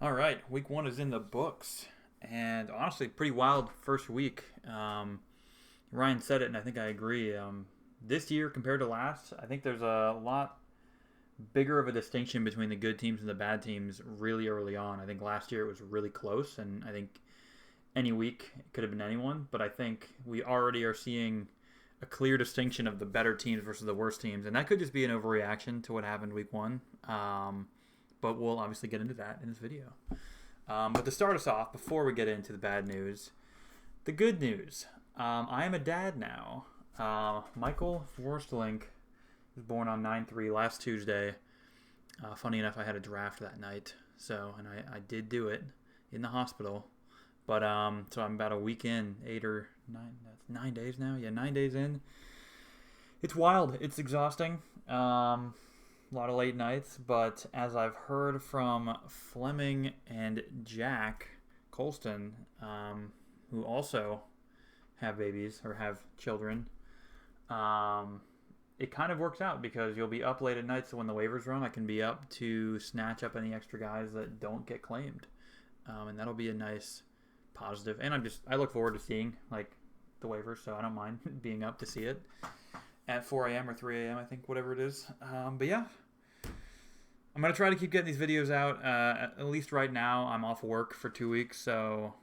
All right, week one is in the books, and honestly, pretty wild first week. Ryan said it, and I think I agree. This year compared to last, I think there's a lot bigger of a distinction between the good teams and the bad teams really early on. I think last year it was really close, and I think any week it could have been anyone. But I think we already are seeing a clear distinction of the better teams versus the worst teams, and that could just be an overreaction to what happened week one. But we'll obviously get into that in this video. But to start us off, before we get into the bad news, the good news. I am a dad now. Michael Forstelink was born on 9/3 last Tuesday. Funny enough, I had a draft that night, and I did do it in the hospital. But so I'm about a week in, 8 or 9. That's 9 days now. Yeah, 9 days in. It's wild. It's exhausting. A lot of late nights, but as I've heard from Fleming and Jack Colston, who also have babies or have children, it kind of works out because you'll be up late at night, so when the waivers run, I can be up to snatch up any extra guys that don't get claimed, and that'll be a nice positive. And I look forward to seeing the waivers, so I don't mind being up to see it at 4 a.m. or 3 a.m. I think, whatever it is. But yeah, I'm going to try to keep getting these videos out. At least right now, I'm off work for 2 weeks, so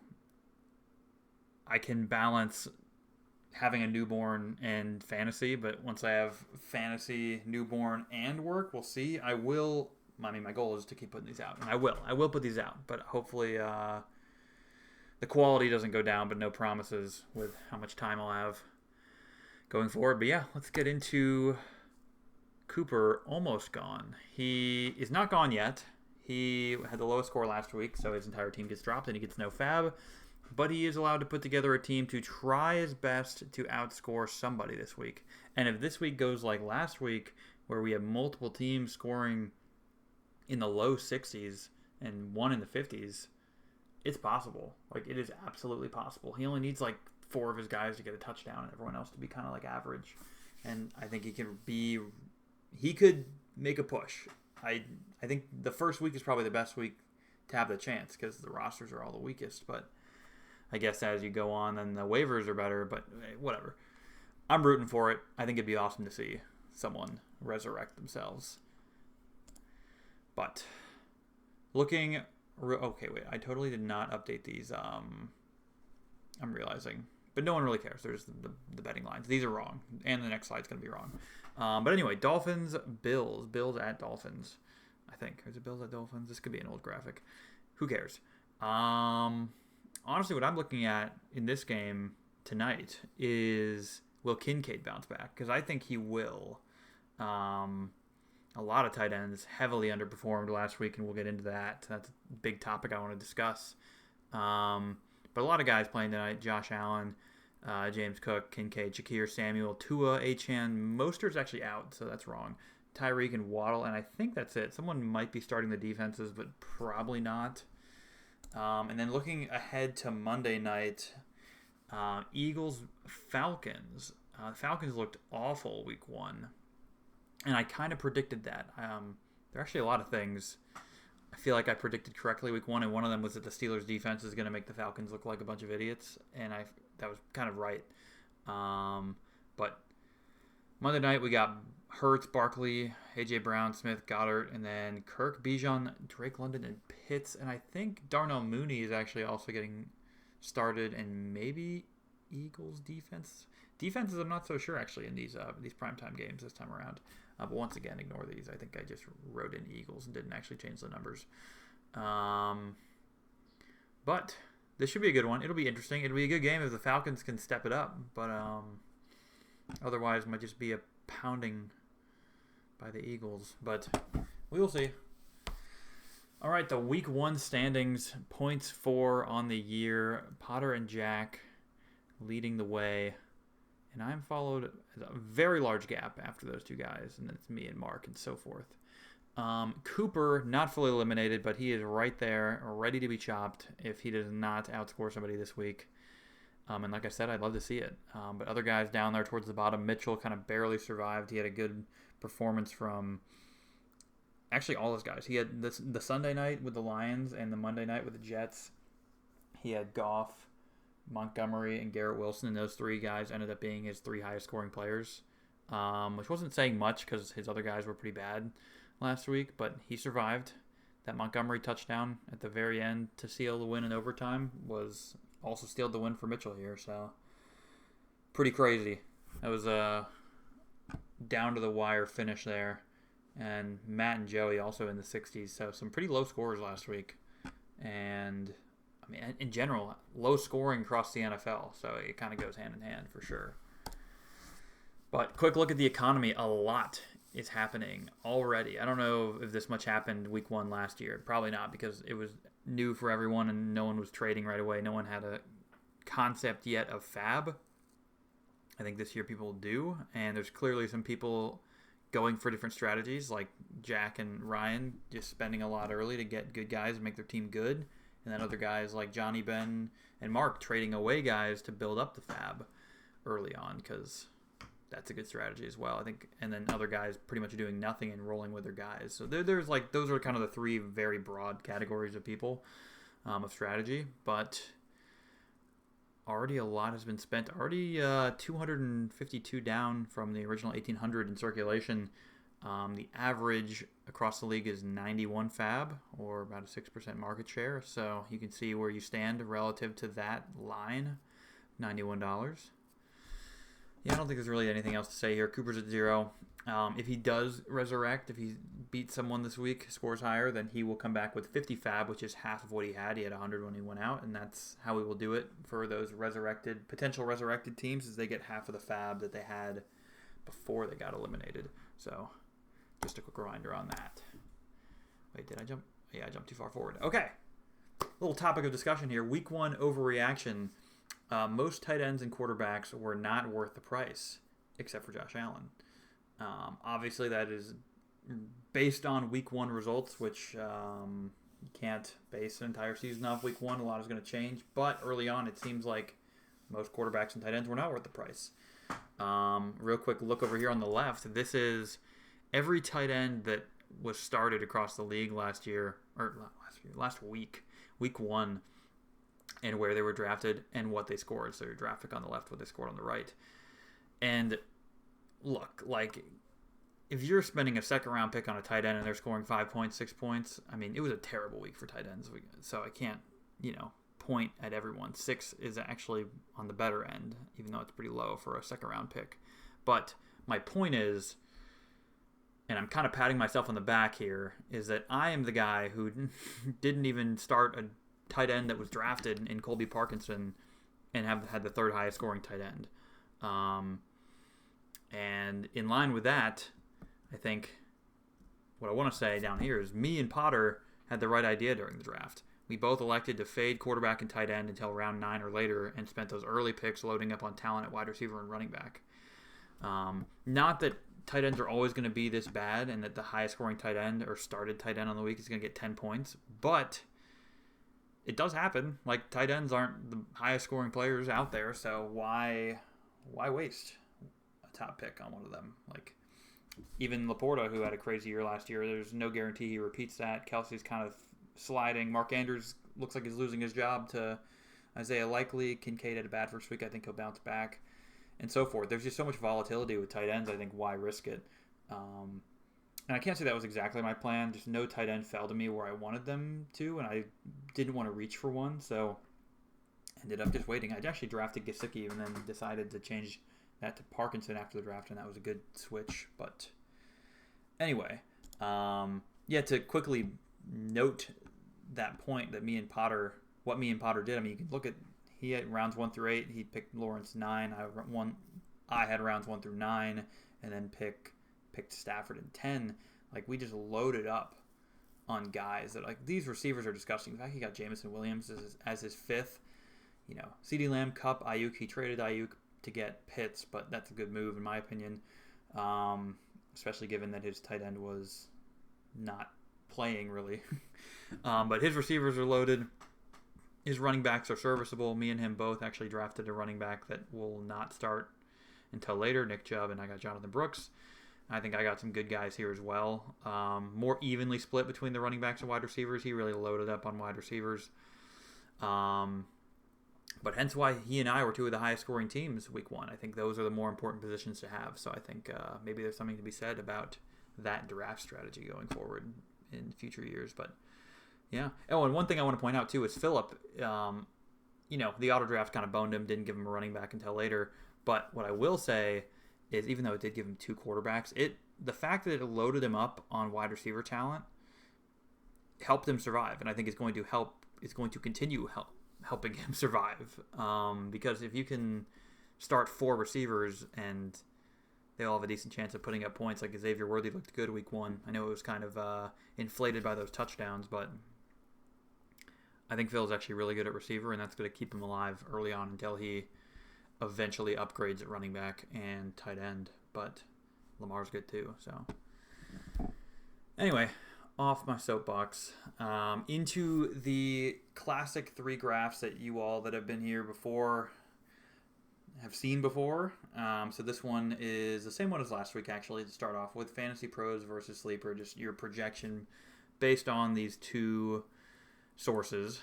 I can balance having a newborn and fantasy. But once I have fantasy, newborn, and work, we'll see. My goal is to keep putting these out, and I will put these out. But hopefully the quality doesn't go down, but no promises with how much time I'll have going forward. But yeah, let's get into Cooper. Almost gone. He is not gone yet. He had the lowest score last week, so his entire team gets dropped and he gets no fab. But he is allowed to put together a team to try his best to outscore somebody this week. And if this week goes like last week, where we have multiple teams scoring in the low 60s and one in the 50s, it's possible. It is absolutely possible. He only needs 4 of his guys to get a touchdown and everyone else to be kind of average. And I think he could make a push. I think the first week is probably the best week to have the chance because the rosters are all the weakest. But I guess as you go on, then the waivers are better. But whatever. I'm rooting for it. I think it'd be awesome to see someone resurrect themselves. But looking... Okay, wait. I totally did not update these. I'm realizing. But no one really cares. There's the betting lines. These are wrong. And the next slide's going to be wrong. But anyway, Dolphins, Bills. Bills at Dolphins, I think. Is it Bills at Dolphins? This could be an old graphic. Who cares? Honestly, what I'm looking at in this game tonight is, will Kincaid bounce back? Because I think he will. A lot of tight ends heavily underperformed last week, and we'll get into that. That's a big topic I want to discuss. But a lot of guys playing tonight. Josh Allen, James Cook, Kincaid, Shakir, Samuel, Tua, Achane. Mostert's actually out, so that's wrong. Tyreek and Waddle, and I think that's it. Someone might be starting the defenses, but probably not. And then looking ahead to Monday night, Eagles, Falcons. Falcons looked awful week one, and I kind of predicted that. There are actually a lot of things I feel like I predicted correctly week one, and one of them was that the Steelers' defense is going to make the Falcons look like a bunch of idiots, and that was kind of right. But Monday night we got Hurts, Barkley, A.J. Brown, Smith, Goddard, and then Kirk, Bijan, Drake London, and Pitts. And I think Darnell Mooney is actually also getting started, and maybe Eagles defense. Defenses, I'm not so sure actually in these primetime games this time around. But once again, ignore these. I think I just wrote in Eagles and didn't actually change the numbers. But this should be a good one. It'll be interesting. It'll be a good game if the Falcons can step it up. But otherwise, it might just be a pounding by the Eagles. But we will see. All right, the week one standings, points for on the year. Potter and Jack leading the way. And I'm followed a very large gap after those two guys, and it's me and Mark and so forth. Cooper, not fully eliminated, but he is right there, ready to be chopped if he does not outscore somebody this week. And like I said, I'd love to see it. But other guys down there towards the bottom, Mitchell kind of barely survived. He had a good performance from actually all his guys. He had the Sunday night with the Lions and the Monday night with the Jets. He had Goff, Montgomery, and Garrett Wilson, and those three guys ended up being his three highest scoring players, which wasn't saying much because his other guys were pretty bad last week, but he survived. That Montgomery touchdown at the very end to seal the win in overtime was also sealed the win for Mitchell here, so pretty crazy. That was a down to the wire finish there, and Matt and Joey also in the 60s, so some pretty low scores last week, and I mean, in general, low scoring across the NFL, so it kind of goes hand in hand for sure. But quick look at the economy. A lot is happening already. I don't know if this much happened week 1 last year. Probably not, because it was new for everyone and no one was trading right away. No one had a concept yet of fab. I think this year people do, and there's clearly some people going for different strategies, like Jack and Ryan just spending a lot early to get good guys and make their team good. And then other guys like Johnny, Ben, and Mark trading away guys to build up the fab early on, because that's a good strategy as well, I think. And then other guys pretty much doing nothing and rolling with their guys. So there's like, those are kind of the three very broad categories of people, of strategy. But already a lot has been spent. Already 252 down from the original 1,800 in circulation. The average across the league is 91 fab, or about a 6% market share. So you can see where you stand relative to that line, $91. Yeah, I don't think there's really anything else to say here. Cooper's at 0. If he does resurrect, if he beats someone this week, scores higher, then he will come back with 50 fab, which is half of what he had. He had 100 when he went out, and that's how we will do it for those potential resurrected teams, is they get half of the fab that they had before they got eliminated. So just a quick reminder on that. Wait, did I jump? Yeah, I jumped too far forward. Okay. Little topic of discussion here. Week 1 overreaction. Most tight ends and quarterbacks were not worth the price, except for Josh Allen. Obviously, that is based on Week 1 results, which you can't base an entire season off Week 1. A lot is going to change. But early on, it seems like most quarterbacks and tight ends were not worth the price. Real quick look over here on the left. This is every tight end that was started across the league last week, Week 1. And where they were drafted and what they scored. So your draft pick on the left, what they scored on the right. And look, like, if you're spending a second-round pick on a tight end and they're scoring 5 points, 6 points, I mean, it was a terrible week for tight ends. So I can't, point at everyone. 6 is actually on the better end, even though it's pretty low for a second-round pick. But my point is, and I'm kind of patting myself on the back here, is that I am the guy who didn't even start a tight end that was drafted in Colby Parkinson and have had the third highest scoring tight end. And in line with that, I think what I want to say down here is me and Potter had the right idea during the draft. We both elected to fade quarterback and tight end until round 9 or later and spent those early picks loading up on talent at wide receiver and running back. Not that tight ends are always going to be this bad and that the highest scoring tight end or started tight end on the week is going to get 10 points, but it does happen. Like, tight ends aren't the highest scoring players out there, so why waste a top pick on one of them? Like, even Laporta, who had a crazy year last year, there's no guarantee he repeats that. Kelsey's kind of sliding. Mark Andrews looks like he's losing his job to Isaiah Likely. Kincaid had a bad first week. I think he'll bounce back, and so forth. There's just so much volatility with tight ends. I think why risk it? And I can't say that was exactly my plan. Just no tight end fell to me where I wanted them to, and I didn't want to reach for one, so ended up just waiting. I actually drafted Gesicki and then decided to change that to Parkinson after the draft, and that was a good switch. But anyway, to quickly note that point that what me and Potter did. I mean, you can look at, he had rounds 1 through 8. He picked Lawrence 9. I had rounds 1 through 9, and then picked Stafford in 10. Like, we just loaded up on guys that, like, these receivers are disgusting. In fact, he got Jameson Williams as his 5th. CeeDee Lamb, Kupp, Ayuk. He traded Ayuk to get Pitts, but that's a good move in my opinion, especially given that his tight end was not playing really. But his receivers are loaded. His running backs are serviceable. Me and him both actually drafted a running back that will not start until later, Nick Chubb, and I got Jonathan Brooks. I think I got some good guys here as well. More evenly split between the running backs and wide receivers. He really loaded up on wide receivers. But hence why he and I were two of the highest scoring teams week 1. I think those are the more important positions to have. So I think maybe there's something to be said about that draft strategy going forward in future years. But yeah. Oh, and one thing I want to point out too is Phillip. The auto draft kind of boned him, didn't give him a running back until later. But what I will say is, even though it did give him 2 quarterbacks, the fact that it loaded him up on wide receiver talent helped him survive, and I think it's going to help. It's going to continue helping him survive, because if you can start 4 receivers and they all have a decent chance of putting up points, like Xavier Worthy looked good week 1. I know it was kind of inflated by those touchdowns, but I think Phil's actually really good at receiver, and that's going to keep him alive early on until he eventually upgrades at running back and tight end. But Lamar's good too. So anyway, off my soapbox, into the classic 3 graphs that you all that have been here before have seen before. So this one is the same one as last week, actually, to start off with. Fantasy Pros versus Sleeper, just your projection based on these 2 sources.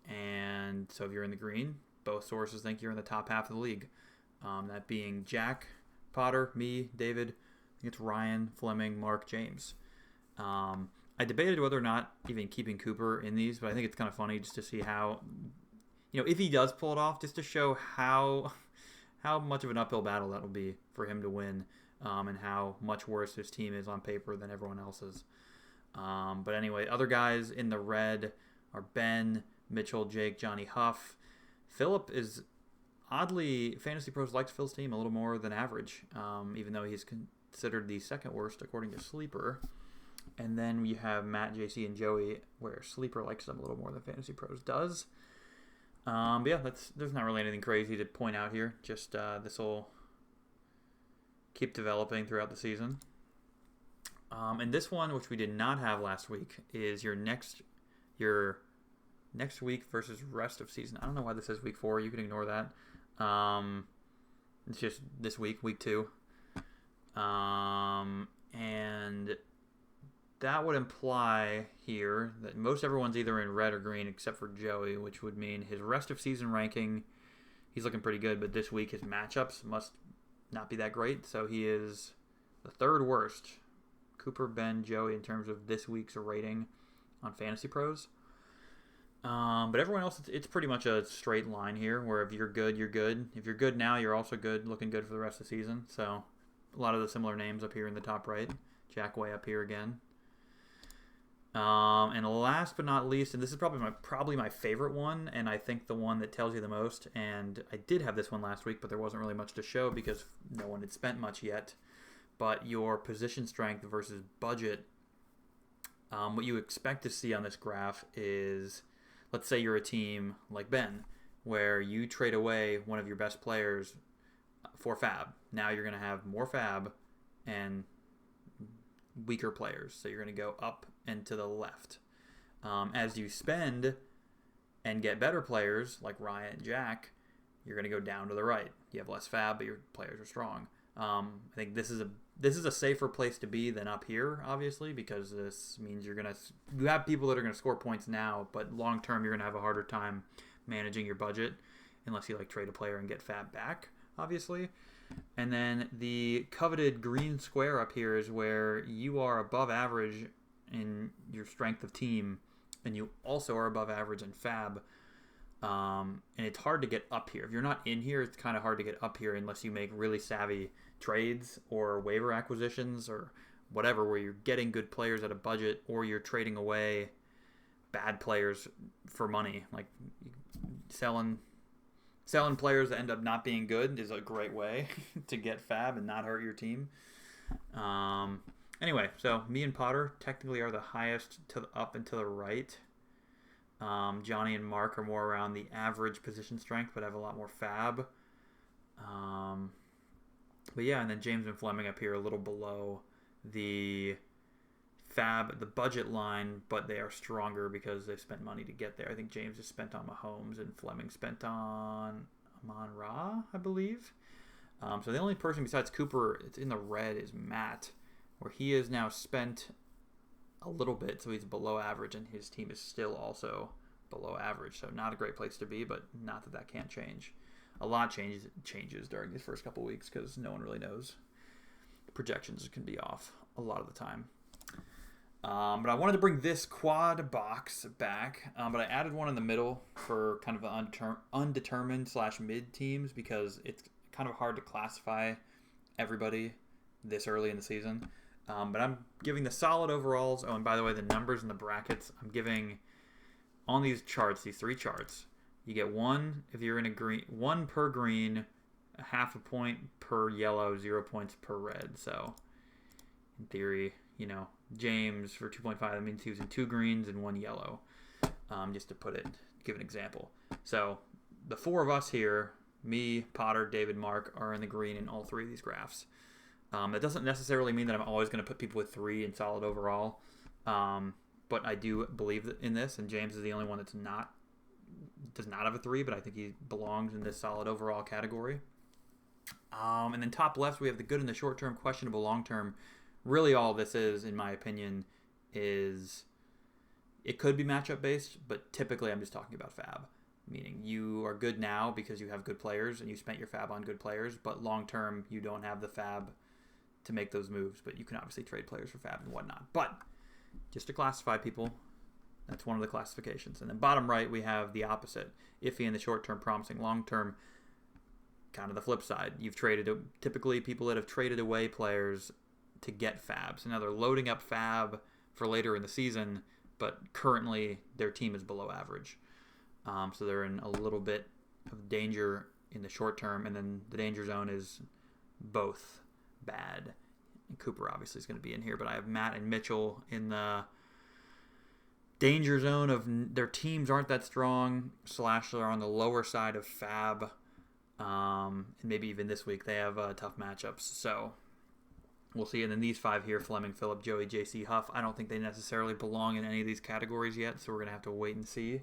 And so if you're in the green, both sources think you're in the top half of the league. That being Jack, Potter, me, David, I think it's Ryan, Fleming, Mark, James. I debated whether or not even keeping Cooper in these, but I think it's kind of funny just to see how, if he does pull it off, just to show how much of an uphill battle that will be for him to win, and how much worse his team is on paper than everyone else's. But anyway, other guys in the red are Ben, Mitchell, Jake, Johnny, Huff. Phillip is oddly, Fantasy Pros likes Phil's team a little more than average, even though he's considered the second worst according to Sleeper. And then we have Matt, JC, and Joey, where Sleeper likes them a little more than Fantasy Pros does. But yeah, there's not really anything crazy to point out here. Just this will keep developing throughout the season. And this one, which we did not have last week, is your next week versus rest of season. I don't know why this says week 4. You can ignore that. It's just this week, week 2. And that would imply here that most everyone's either in red or green except for Joey, which would mean his rest of season ranking, he's looking pretty good, but this week his matchups must not be that great. So he is the 3rd worst. Cooper, Ben, Joey in terms of this week's rating on Fantasy Pros. But everyone else, it's pretty much a straight line here, where if you're good, you're good. If you're good now, you're also good, looking good for the rest of the season. So a lot of the similar names up here in the top right. Jack way up here again. And last but not least, and this is probably my favorite one, and I think the one that tells you the most, and I did have this one last week, but there wasn't really much to show because no one had spent much yet. But your position strength versus budget, what you expect to see on this graph is, let's say you're a team like Ben, where you trade away one of your best players for fab. Now you're going to have more fab and weaker players. So you're going to go up and to the left. As you spend and get better players like Ryan and Jack, you're going to go down to the right. You have less fab, but your players are strong. I think this is a safer place to be than up here, obviously, because this means you have people that are going to score points now, but long term you're going to have a harder time managing your budget unless you trade a player and get fab back, obviously. And then the coveted green square up here is where you are above average in your strength of team, and you also are above average in fab. And it's hard to get up here. If you're not in here, it's kind of hard to get up here unless you make really savvy trades or waiver acquisitions or whatever, where you're getting good players at a budget, or you're trading away bad players for money. Like selling players that end up not being good is a great way to get fab and not hurt your team. Anyway, so me and Potter technically are the highest up and to the right. Johnny and Mark are more around the average position strength, but have a lot more fab. But yeah, and then James and Fleming up here a little below the budget line, but they are stronger because they've spent money to get there. I think James has spent on Mahomes and Fleming spent on Amon-Ra, I believe. So the only person besides Cooper it's in the red is Matt. where he has now spent a little bit, so he's below average, and his team is still also below average. So not a great place to be, but not that that can't change. A lot changes during these first couple weeks because no one really knows. Projections can be off a lot of the time. But I wanted to bring this quad box back, but I added one in the middle for kind of the undetermined / mid teams because it's kind of hard to classify everybody this early in the season. But I'm giving the solid overalls. Oh, and by the way, the numbers and the brackets, I'm giving on these charts, these 3 charts. You get 1 if you're in a green, 1 per green, a half a point per yellow, 0 points per red. So in theory, James for 2.5, that means he was in 2 greens and 1 yellow. Just to give an example. So the 4 of us here, me, Potter, David, Mark, are in the green in all 3 of these graphs. That doesn't necessarily mean that I'm always going to put people with 3 in solid overall, but I do believe in this, and James is the only one does not have a 3, but I think he belongs in this solid overall category. And then top left, we have the good in the short term, questionable long term. Really all this is, in my opinion, is it could be matchup based, but typically I'm just talking about fab. Meaning you are good now because you have good players and you spent your fab on good players, but long term you don't have the fab to make those moves, but you can obviously trade players for fab and whatnot. But just to classify people, that's one of the classifications. And then bottom right, we have the opposite. Iffy in the short term, promising long term, kind of the flip side. You've traded, typically people that have traded away players to get fab. So now they're loading up fab for later in the season, but currently their team is below average. So they're in a little bit of danger in the short term, and then the danger zone is both bad. And Cooper obviously is going to be in here, but I have Matt and Mitchell in the danger zone of their teams aren't that strong, / they're on the lower side of fab, and maybe even this week they have tough matchups. So we'll see. And then these 5 here, Fleming, Phillip, Joey, JC, Huff, I don't think they necessarily belong in any of these categories yet, so we're going to have to wait and see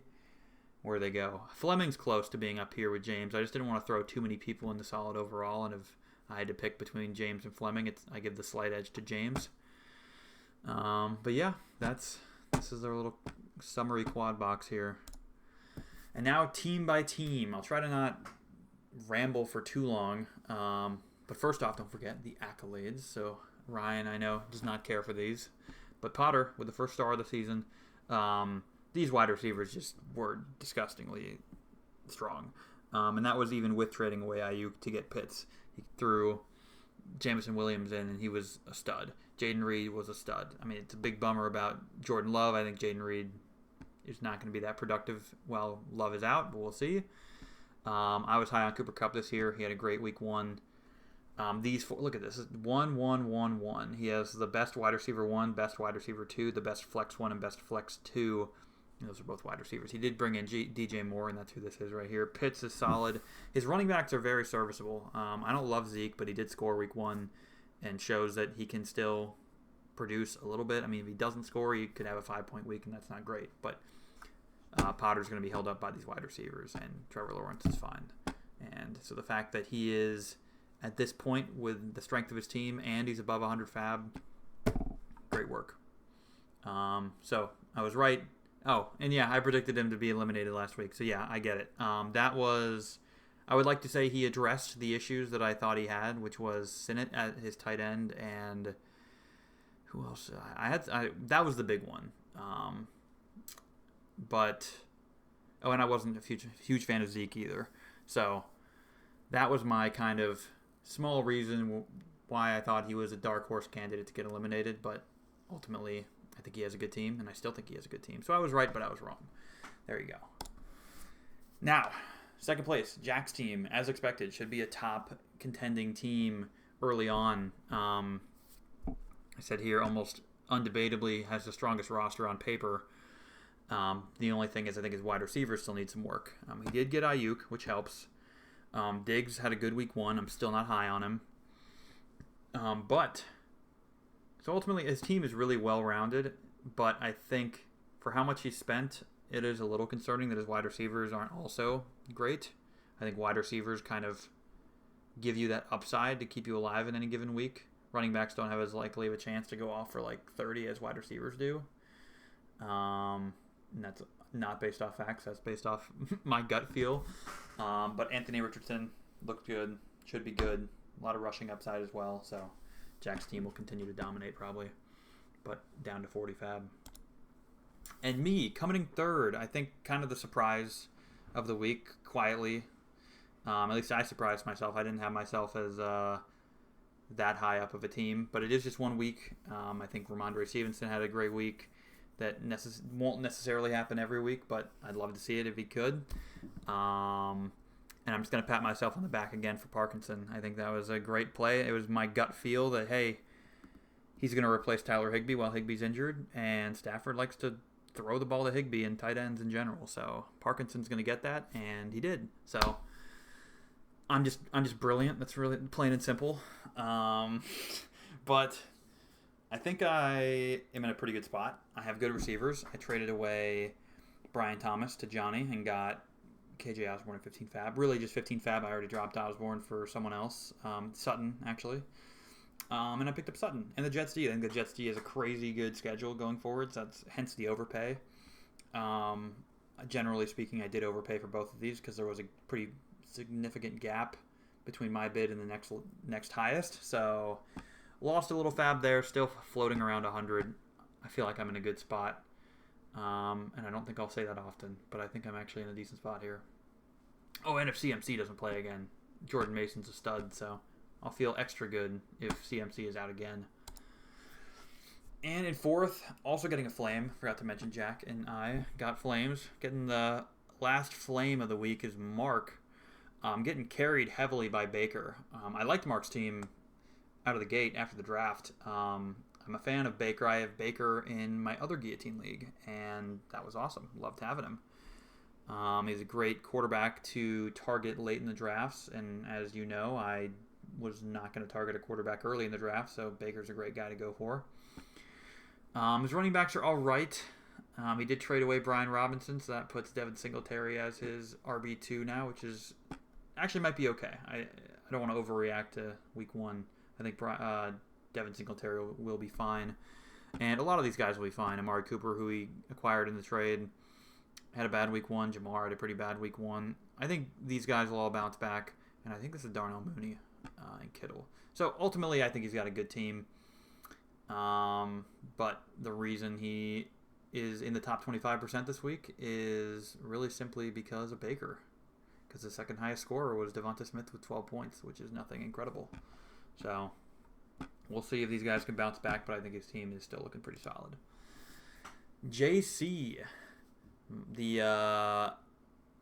where they go. Fleming's close to being up here with James. I just didn't want to throw too many people in the solid overall, and if I had to pick between James and Fleming, I give the slight edge to James. But yeah, this is our little summary quad box here. And now team by team. I'll try to not ramble for too long. But first off, don't forget the accolades. So Ryan, I know, does not care for these. But Potter, with the first star of the season, these wide receivers just were disgustingly strong. And that was even with trading away Ayuk to get Pitts. He threw Jameson Williams in, and he was a stud. Jaden Reed was a stud. I mean, it's a big bummer about Jordan Love. I think Jaden Reed is not going to be that productive while Love is out, but we'll see. I was high on Cooper Kupp this year. He had a great week 1. These 4, look at this. 1, 1, 1, 1. He has the best wide receiver 1, best wide receiver 2, the best flex 1, and best flex 2. And those are both wide receivers. He did bring in DJ Moore, and that's who this is right here. Pitts is solid. His running backs are very serviceable. I don't love Zeke, but he did score week 1 and shows that he can still produce a little bit. I mean, if he doesn't score, he could have a 5-point week, and that's not great. But Potter's going to be held up by these wide receivers, and Trevor Lawrence is fine. And so the fact that he is at this point with the strength of his team and he's above 100 fab, great work. So I was right. Oh, and yeah, I predicted him to be eliminated last week. So yeah, I get it. I would like to say he addressed the issues that I thought he had, which was Sinnott at his tight end, and who else? That was the big one. And I wasn't a huge fan of Zeke either. So that was my kind of small reason why I thought he was a dark horse candidate to get eliminated, but ultimately I think he has a good team, and I still think he has a good team. So I was right, but I was wrong. There you go. Now, second place, Jack's team, as expected, should be a top contending team early on. I said here, almost undebatably has the strongest roster on paper. The only thing is I think his wide receivers still need some work. He did get Ayuk, which helps. Diggs had a good week 1. I'm still not high on him. So ultimately, his team is really well-rounded, but I think for how much he spent, it is a little concerning that his wide receivers aren't also great. I think wide receivers kind of give you that upside to keep you alive in any given week, running backs don't have as likely of a chance to go off for like 30 as wide receivers do. And that's not based off facts. That's based off my gut feel. But Anthony Richardson looked good. Should be good. A lot of rushing upside as well. So Jack's team will continue to dominate probably. But down to 40 fab. And me, coming in third, I think kind of the surprise of the week, quietly. At least I surprised myself. I didn't have myself as that high up of a team. But it is just 1 week. I think Ramondre Stevenson had a great week. That won't necessarily happen every week, but I'd love to see it if he could. And I'm just going to pat myself on the back again for Parkinson. I think that was a great play. It was my gut feel that, hey, he's going to replace Tyler Higbee while Higbee's injured, and Stafford likes to throw the ball to Higbee and tight ends in general. So Parkinson's going to get that, and he did. So I'm just brilliant. That's really plain and simple. But I think I am in a pretty good spot. I have good receivers. I traded away Brian Thomas to Johnny and got KJ Osborne at 15 fab. Really just 15 fab. I already dropped Osborne for someone else. Sutton, actually. And I picked up Sutton and the Jets D. I think the Jets D has a crazy good schedule going forward. So that's hence the overpay. Generally speaking, I did overpay for both of these because there was a pretty significant gap between my bid and the next highest. So lost a little fab there, still floating around 100. I feel like I'm in a good spot. And I don't think I'll say that often, but I think I'm actually in a decent spot here. Oh, and if CMC doesn't play again, Jordan Mason's a stud, so I'll feel extra good if CMC is out again. And in fourth, also getting a flame. Forgot to mention Jack and I got flames. Getting the last flame of the week is Mark. Getting carried heavily by Baker. I liked Mark's team out of the gate after the draft. I'm a fan of Baker. I have Baker in my other Guillotine league, and that was awesome. Loved having him. He's a great quarterback to target late in the drafts, and as you know, I was not going to target a quarterback early in the draft, so Baker's a great guy to go for. His running backs are all right. He did trade away Brian Robinson, so that puts Devin Singletary as his RB2 now, which is actually might be okay. I don't want to overreact to week one. I think Devin Singletary will be fine. And a lot of these guys will be fine. Amari Cooper, who he acquired in the trade, had a bad week one. Jamar had a pretty bad week one. I think these guys will all bounce back. And I think this is Darnell Mooney and Kittle. So ultimately, I think he's got a good team. But the reason he is in the top 25% this week is really simply because of Baker. Because the second highest scorer was Devonta Smith with 12 points, which is nothing incredible. So we'll see if these guys can bounce back, but I think his team is still looking pretty solid. JC, the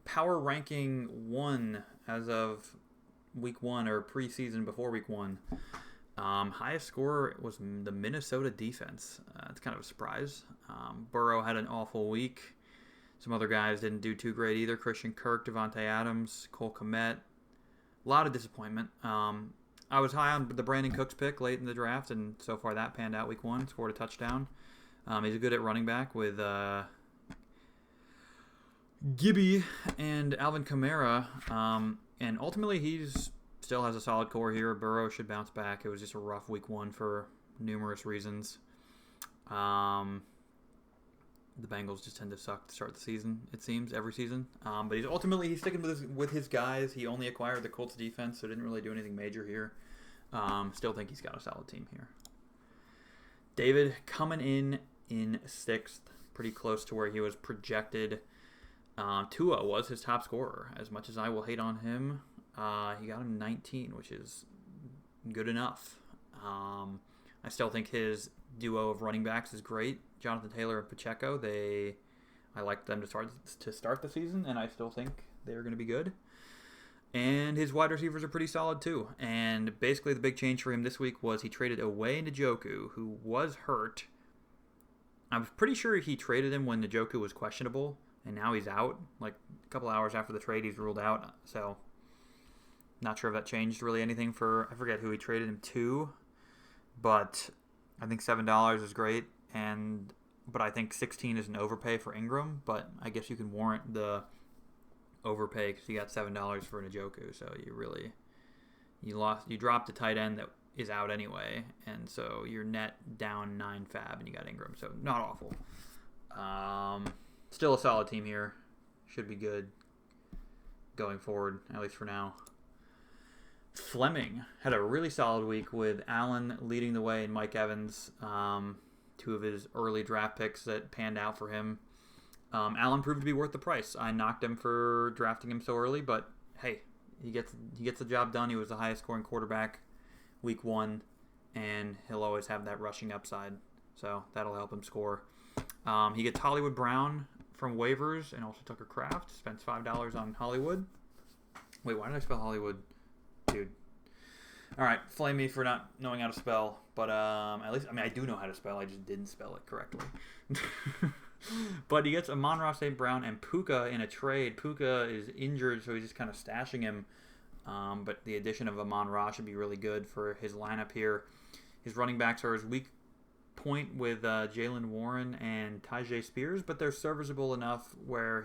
power ranking 1 as of week 1 or preseason before week 1. Highest scorer was the Minnesota defense. It's kind of a surprise. Burrow had an awful week. Some other guys didn't do too great either. Christian Kirk, Devontae Adams, Cole Kmet. A lot of disappointment. I was high on the Brandon Cooks pick late in the draft, and so far that panned out week 1. Scored a touchdown. He's good at running back with Gibby and Alvin Kamara. And ultimately, he's still has a solid core here. Burrow should bounce back. It was just a rough week 1 for numerous reasons. The Bengals just tend to suck to start the season, it seems, every season. But he's sticking with his guys. He only acquired the Colts defense, so didn't really do anything major here. Still think he's got a solid team here. David coming in 6th, pretty close to where he was projected. Tua was his top scorer. As much as I will hate on him, he got him 19, which is good enough. I still think his duo of running backs is great. Jonathan Taylor and Pacheco, I like them to start the season, and I still think they're going to be good. And his wide receivers are pretty solid too. And basically the big change for him this week was he traded away Njoku, who was hurt. I was pretty sure he traded him when Njoku was questionable, and now he's out. Like a couple hours after the trade, he's ruled out. So not sure if that changed really anything I forget who he traded him to, but I think $7 is great. But I think 16 is an overpay for Ingram, but I guess you can warrant the overpay because you got $7 for Njoku, so you dropped a tight end that is out anyway, and so you're net down 9 fab, and you got Ingram, so not awful. Still a solid team here. Should be good going forward, at least for now. Fleming had a really solid week with Allen leading the way and Mike Evans, 2 of his early draft picks that panned out for him. Allen proved to be worth the price. I knocked him for drafting him so early, but hey, he gets the job done. He was the highest scoring quarterback week 1, and he'll always have that rushing upside, so that'll help him score. He gets Hollywood Brown from waivers and also Tucker Kraft. Spends $5 on Hollywood. Wait, why did I spell Hollywood? Dude. All right, flame me for not knowing how to spell, but at least, I do know how to spell. I just didn't spell it correctly. But he gets Amon-Ra St. Brown and Puka in a trade. Puka is injured, so he's just kind of stashing him. But the addition of Amon-Ra should be really good for his lineup here. His running backs are his weak point with Jalen Warren and Tyjae Spears, but they're serviceable enough where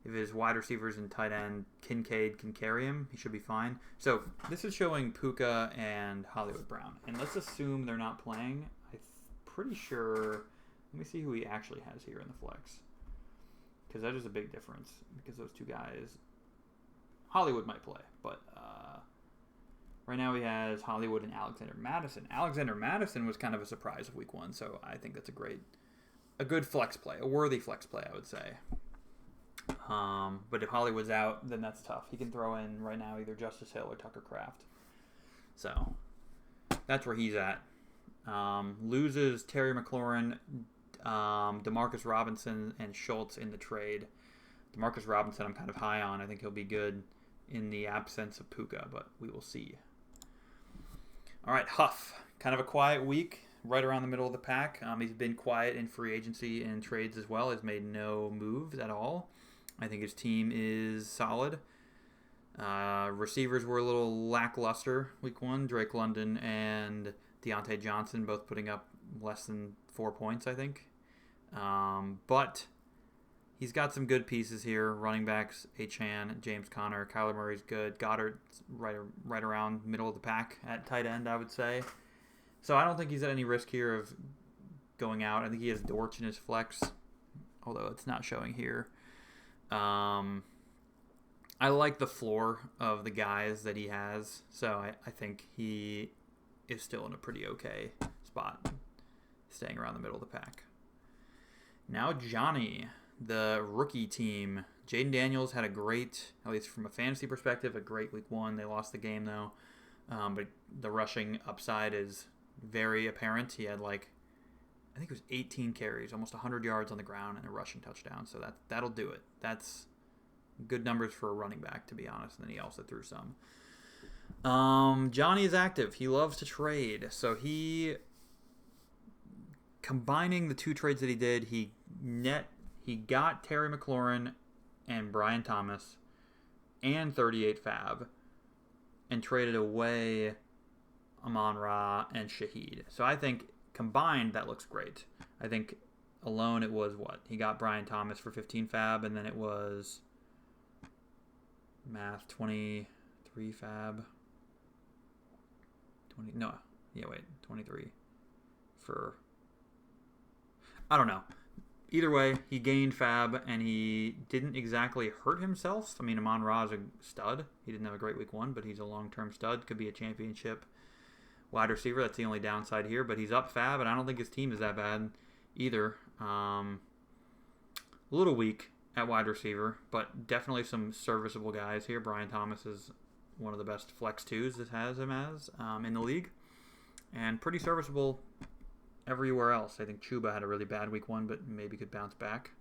if his wide receivers and tight end Kincaid can carry him, he should be fine. So this is showing Puka and Hollywood Brown. And let's assume they're not playing. I'm pretty sure... Let me see who he actually has here in the flex. Because that is a big difference. Because those 2 guys... Hollywood might play, but right now he has Hollywood and Alexander Madison. Alexander Madison was kind of a surprise of week 1, so I think that's a good flex play. A worthy flex play, I would say. But if Hollywood's out, then that's tough. He can throw in right now either Justice Hill or Tucker Kraft. So that's where he's at. Loses Terry McLaurin, Demarcus Robinson, and Schultz in the trade. Demarcus Robinson I'm kind of high on. I think he'll be good in the absence of Puka, but we will see. All right, Huff. Kind of a quiet week, right around the middle of the pack. He's been quiet in free agency and trades as well. He's made no moves at all. I think his team is solid. Receivers were a little lackluster week 1. Drake London and Deontay Johnson both putting up less than 4 points, I think. But he's got some good pieces here. Running backs, Achane, James Conner, Kyler Murray's good. Goddard right around middle of the pack at tight end, I would say. So I don't think he's at any risk here of going out. I think he has Dortch in his flex, although it's not showing here. I like the floor of the guys that he has, so I think he is still in a pretty okay spot, staying around the middle of the pack. Now Johnny, the rookie team. Jaden Daniels had a great, at least from a fantasy perspective, a great week 1. They lost the game though, but the rushing upside is very apparent. He had I think it was 18 carries, almost 100 yards on the ground, and a rushing touchdown. So that'll do it. That's good numbers for a running back, to be honest. And then he also threw some. Johnny is active. He loves to trade. So combining the 2 trades that he did, he got Terry McLaurin and Brian Thomas and 38 fab and traded away Amon-Ra and Shaheed. So I think combined, that looks great. I think alone it was what? He got Brian Thomas for 15 fab, and then it was 23 fab. 23 for... I don't know. Either way, he gained fab, and he didn't exactly hurt himself. I mean, Amon-Ra is a stud. He didn't have a great week 1, but he's a long-term stud. Could be a championship wide receiver. That's the only downside here, but he's up fab, and I don't think his team is that bad either. A little weak at wide receiver, but definitely some serviceable guys here. Brian Thomas is one of the best flex 2s that has him in the league, and pretty serviceable everywhere else. I think Chuba had a really bad week 1, but maybe could bounce back.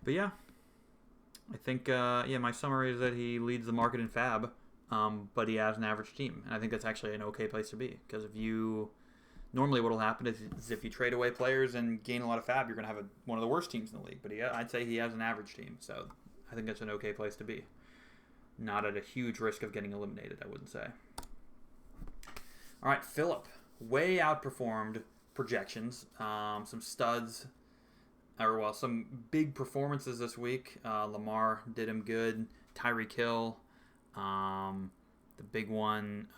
But yeah, I think my summary is that he leads the market in fab, but he has an average team, and I think that's actually an okay place to be, because normally what will happen is if you trade away players and gain a lot of fab, you're going to have one of the worst teams in the league. But I'd say he has an average team, so I think that's an okay place to be. Not at a huge risk of getting eliminated, I wouldn't say. All right, Phillip. Way outperformed projections. Some studs, some big performances this week. Lamar did him good. Tyreek Hill, the big one.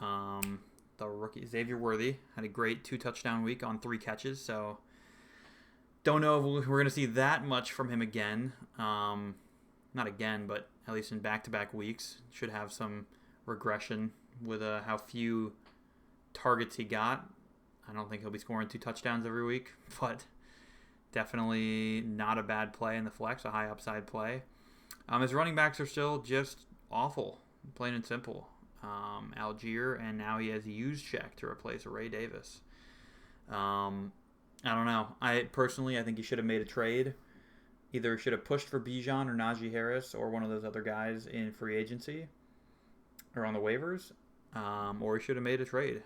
the rookie Xavier Worthy had a great 2-touchdown week on 3 catches. So don't know if we're going to see that much from him again. Not again, but at least in back-to-back weeks. Should have some regression with how few targets he got. I don't think he'll be scoring 2 touchdowns every week, but definitely not a bad play in the flex, a high upside play. His running backs are still just awful, plain and simple. Algier, and now he has Juszczyk to replace Ray Davis. I don't know. I think he should have made a trade. Either should have pushed for Bijan or Najee Harris or one of those other guys in free agency or on the waivers, or he should have made a trade.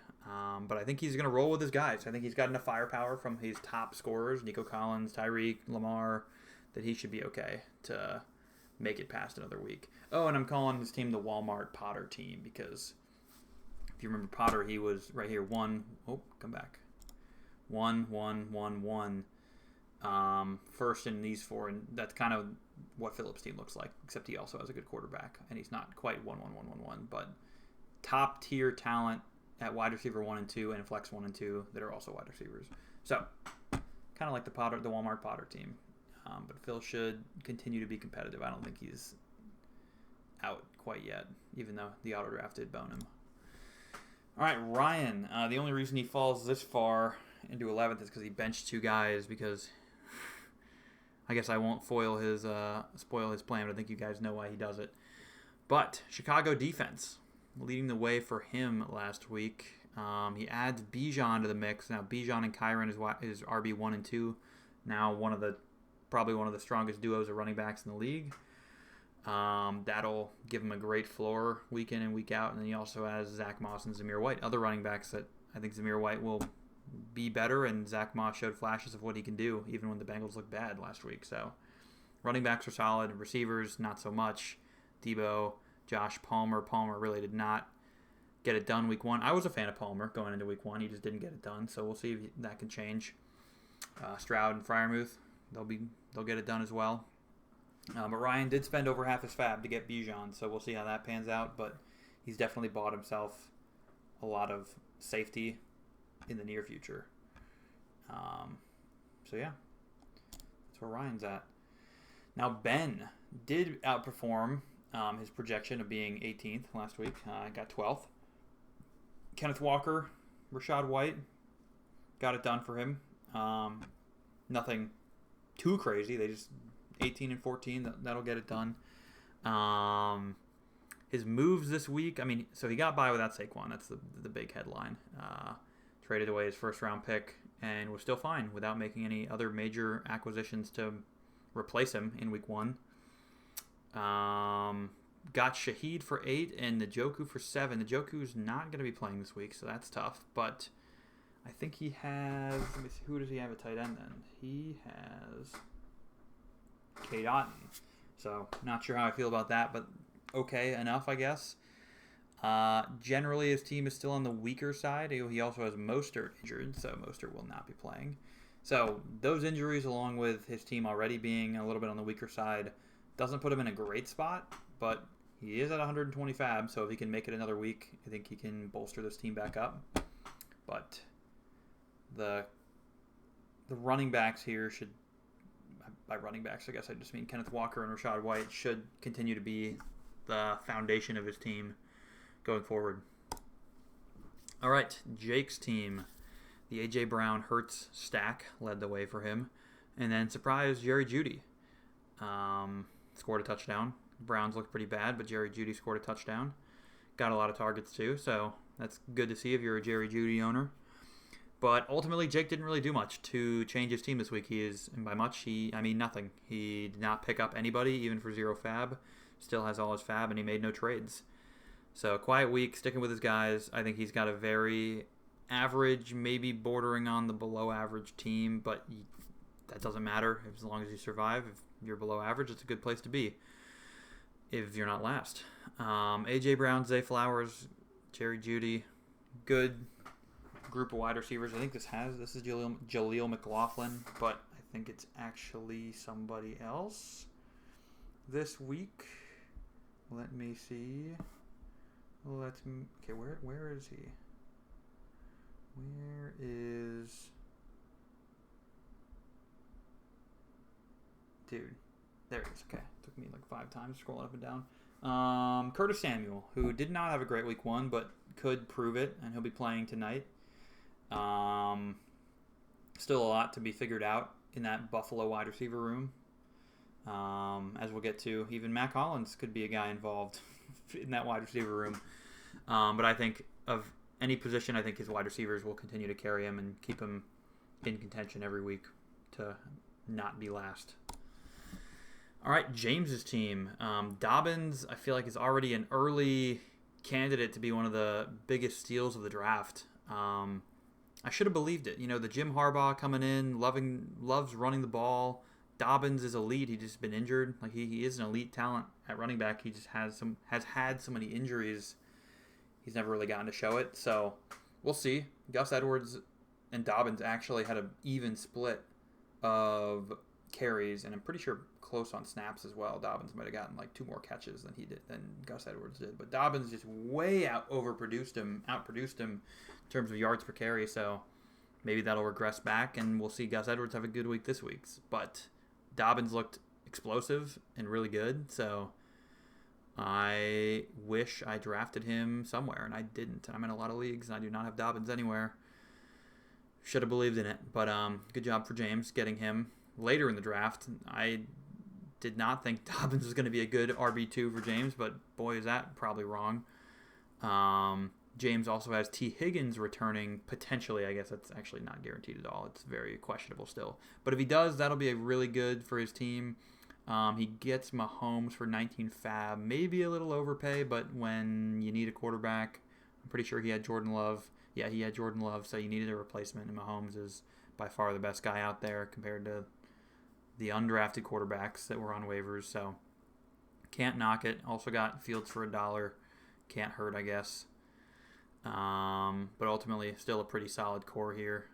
But I think he's going to roll with his guys. I think he's got enough firepower from his top scorers, Nico Collins, Tyreek, Lamar, that he should be okay to make it past another week. Oh, and I'm calling his team the Walmart Potter team because if you remember Potter, he was right here. 1, 1, 1, 1. First in these 4, and that's kind of what Phillips' team looks like, except he also has a good quarterback, and he's not quite 1, 1, 1, 1, 1, but top tier talent at wide receiver 1 and 2 and flex 1 and 2 that are also wide receivers. So kind of like the Walmart Potter team. But Phil should continue to be competitive. I don't think he's out quite yet, even though the auto draft did bone him. All right, Ryan. The only reason he falls this far into 11th is because he benched 2 guys. Because I guess I won't spoil his plan, but I think you guys know why he does it. But Chicago defense leading the way for him last week. He adds Bijan to the mix. Now Bijan and Kyron is RB1 and 2. Now probably one of the strongest duos of running backs in the league. That'll give him a great floor week in and week out. And then he also has Zach Moss and Zamir White, other running backs that I think Zamir White will be better, and Zach Moss showed flashes of what he can do even when the Bengals looked bad last week. So running backs are solid, receivers not so much. Debo, Josh Palmer. Palmer really did not get it done week 1. I was a fan of Palmer going into week 1. He just didn't get it done, so we'll see if that can change. Stroud and Freiermuth, they'll get it done as well. But Ryan did spend over half his fab to get Bijan, so we'll see how that pans out. But he's definitely bought himself a lot of safety in the near future. So yeah, that's where Ryan's at. Now Ben did outperform his projection of being 18th last week. Got 12th. Kenneth Walker, Rashad White, got it done for him. Nothing too crazy. They just 18 and 14. That'll get it done. His moves this week. So he got by without Saquon. That's the big headline. Traded away his first round pick and was still fine without making any other major acquisitions to replace him in week 1. Got Shaheed for 8 and Njoku for 7. Njoku's not going to be playing this week, so that's tough. But I think he has... Let me see, who does he have at tight end then? He has Cade Otton. So not sure how I feel about that, but okay enough, I guess. Generally, his team is still on the weaker side. He also has Mostert injured, so Mostert will not be playing. So those injuries, along with his team already being a little bit on the weaker side, doesn't put him in a great spot, but he is at 120 fab, so if he can make it another week, I think he can bolster this team back up. But the running backs here should, by running backs, I guess I just mean Kenneth Walker and Rashad White, should continue to be the foundation of his team going forward. All right, Jake's team. The A.J. Brown Hurts stack led the way for him. And then, surprise, Jerry Jeudy scored a touchdown. Browns looked pretty bad, but Jerry Jeudy scored a touchdown. Got a lot of targets too, so that's good to see if you're a Jerry Jeudy owner. But ultimately, Jake didn't really do much to change his team this week. And by much, nothing. He did not pick up anybody, even for 0 fab. Still has all his fab, and he made no trades. So, quiet week, sticking with his guys. I think he's got a very average, maybe bordering on the below average team, but that doesn't matter as long as you survive. If you're below average, it's a good place to be if you're not last. A.J. Brown, Zay Flowers, Jerry Jeudy, good group of wide receivers. I think this is Jaleel McLaughlin, but I think it's actually somebody else this week. Let me see. Okay, where is he? Where is... Dude, there it is. Okay, took me like 5 times scrolling up and down. Curtis Samuel, who did not have a great week 1, but could prove it, and he'll be playing tonight. Still a lot to be figured out in that Buffalo wide receiver room. As we'll get to, even Mac Hollins could be a guy involved in that wide receiver room. But I think of any position, I think his wide receivers will continue to carry him and keep him in contention every week to not be last. All right, James's team. Dobbins, I feel like, is already an early candidate to be one of the biggest steals of the draft. I should have believed it. You know, the Jim Harbaugh coming in, loves running the ball. Dobbins is elite. He's just been injured. Like he is an elite talent at running back. He just has had so many injuries. He's never really gotten to show it. So we'll see. Gus Edwards and Dobbins actually had an even split of carries, and I'm pretty sure close on snaps as well. Dobbins might have gotten like 2 more catches than Gus Edwards did. But Dobbins just way outproduced him in terms of yards per carry. So maybe that'll regress back, and we'll see Gus Edwards have a good week this week. But Dobbins looked explosive and really good. So I wish I drafted him somewhere, and I didn't. I'm in a lot of leagues, and I do not have Dobbins anywhere. Should have believed in it. But good job for James getting him later in the draft. I did not think Dobbins was going to be a good RB2 for James, but boy, is that probably wrong. James also has T. Higgins returning potentially. I guess that's actually not guaranteed at all. It's very questionable still. But if he does, that'll be really good for his team. He gets Mahomes for 19 fab. Maybe a little overpay, but when you need a quarterback, I'm pretty sure he had Jordan Love. Yeah, he had Jordan Love, so you needed a replacement, and Mahomes is by far the best guy out there compared to the undrafted quarterbacks that were on waivers. So can't knock it. Also got Fields for $1. Can't hurt, I guess. But ultimately, still a pretty solid core here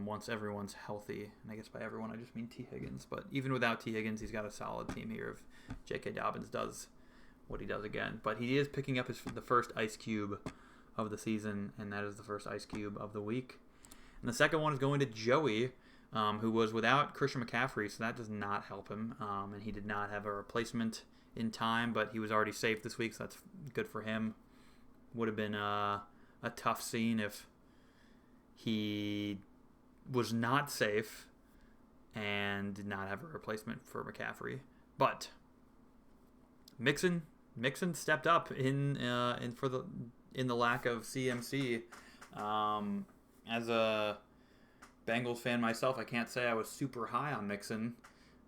once everyone's healthy. And I guess by everyone, I just mean T. Higgins. But even without T. Higgins, he's got a solid team here if J.K. Dobbins does what he does again. But he is picking up the first Ice Cube of the season, and that is the first Ice Cube of the week. And the second one is going to Joey, who was without Christian McCaffrey, so that does not help him. And he did not have a replacement in time, but he was already safe this week, so that's good for him. Would have been a tough scene if he was not safe and did not have a replacement for McCaffrey. But Mixon stepped up in the lack of CMC. As a Bengals fan myself, I can't say I was super high on Mixon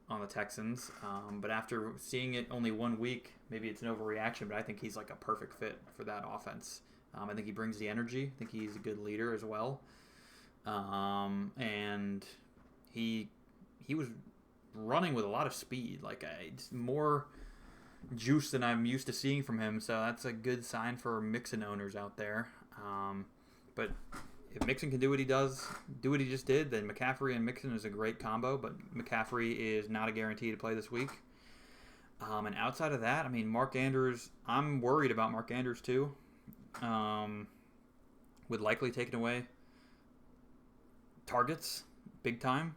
on the Texans, but after seeing it only 1 week, maybe it's an overreaction, but I think he's like a perfect fit for that offense. I think he brings the energy. I think he's a good leader as well. And he was running with a lot of speed, like more juice than I'm used to seeing from him. So that's a good sign for Mixon owners out there. But if Mixon can do what he does, do what he just did, then McCaffrey and Mixon is a great combo. But McCaffrey is not a guarantee to play this week. And outside of that, I mean, Mark Andrews, I'm worried about Mark Andrews too. With likely taking away targets big time.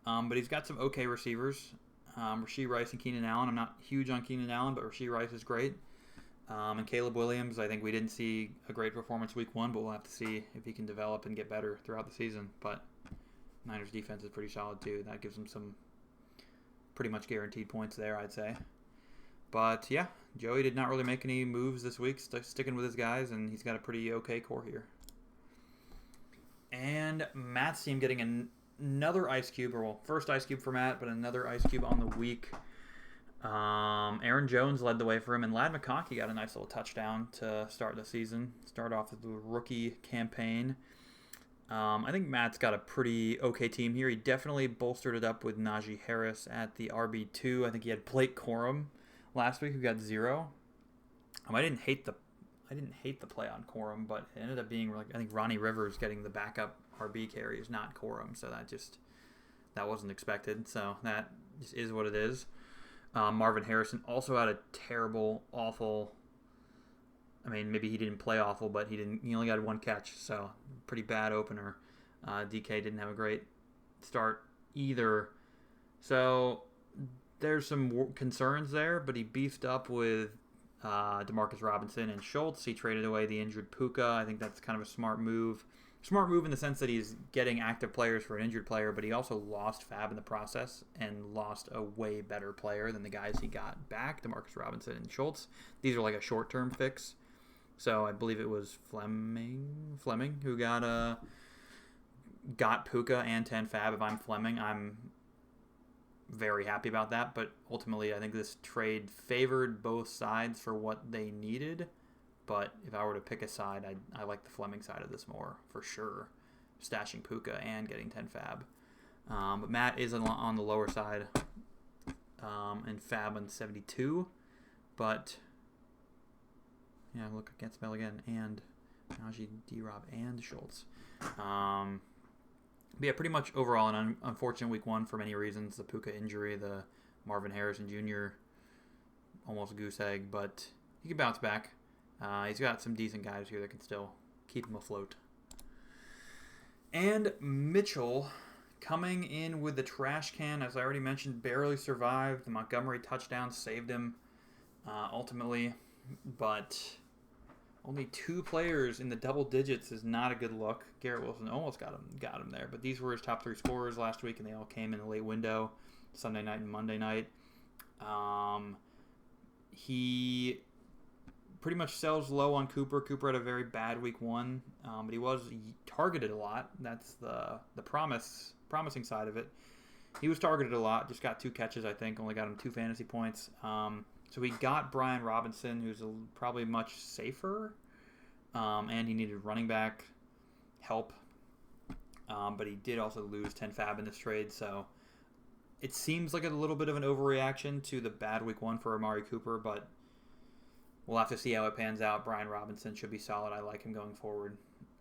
But he's got some okay receivers. Rashee Rice and Keenan Allen. I'm not huge on Keenan Allen, but Rashee Rice is great. And Caleb Williams, I think we didn't see a great performance week 1, but we'll have to see if he can develop and get better throughout the season. But Niners defense is pretty solid too. That gives them some pretty much guaranteed points there, I'd say. But yeah, Joey did not really make any moves this week, sticking with his guys, and he's got a pretty okay core here. And Matt's team getting another Ice Cube, or well, first Ice Cube for Matt, but another Ice Cube on the week. Aaron Jones led the way for him, and Ladd McConkey got a nice little touchdown to start the season. Start off with the rookie campaign. I think Matt's got a pretty okay team here. He definitely bolstered it up with Najee Harris at the RB2. I think he had Blake Corum last week, who got 0. I didn't hate the play on Corum, but it ended up being like I think Ronnie Rivers getting the backup RB carry is not Corum, so that wasn't expected. So that just is what it is. Marvin Harrison also had a terrible, awful I mean, maybe he didn't play awful, but he only got one catch, so pretty bad opener. DK didn't have a great start either. So there's some concerns there, but he beefed up with Demarcus Robinson and Schultz. He traded away the injured Puka. I think that's kind of a smart move. Smart move in the sense that he's getting active players for an injured player, but he also lost Fab in the process and lost a way better player than the guys he got back, Demarcus Robinson and Schultz. These are like a short-term fix. So I believe it was Fleming who got Puka and 10 Fab. If I'm Fleming, I'm very happy about that. But ultimately, I think this trade favored both sides for what they needed. But if I were to pick a side, I like the Fleming side of this more, for sure. Stashing Puka and getting 10 Fab. But Matt is on the lower side. And Fab on 72. But, yeah, look against Bell again. And Najee, D-Rob, and Schultz. But yeah, pretty much overall an unfortunate week one for many reasons. The Puka injury, the Marvin Harrison Jr. almost goose egg. But he can bounce back. He's got some decent guys here that can still keep him afloat. And Mitchell coming in with the trash can, as I already mentioned, barely survived. The Montgomery touchdown saved him ultimately, but only 2 players in the double digits is not a good look. Garrett Wilson almost got him there, but these were his top 3 scorers last week, and they all came in the late window, Sunday night and Monday night. He pretty much sells low on Cooper. Cooper had a very bad week one, but he was targeted a lot. That's the promising side of it. He was targeted a lot, just got 2 catches, I think, only got him 2 fantasy points. So he got Brian Robinson, who's probably much safer, and he needed running back help. But he did also lose 10 Fab in this trade, so it seems like a little bit of an overreaction to the bad week one for Amari Cooper, but we'll have to see how it pans out. Brian Robinson should be solid. I like him going forward.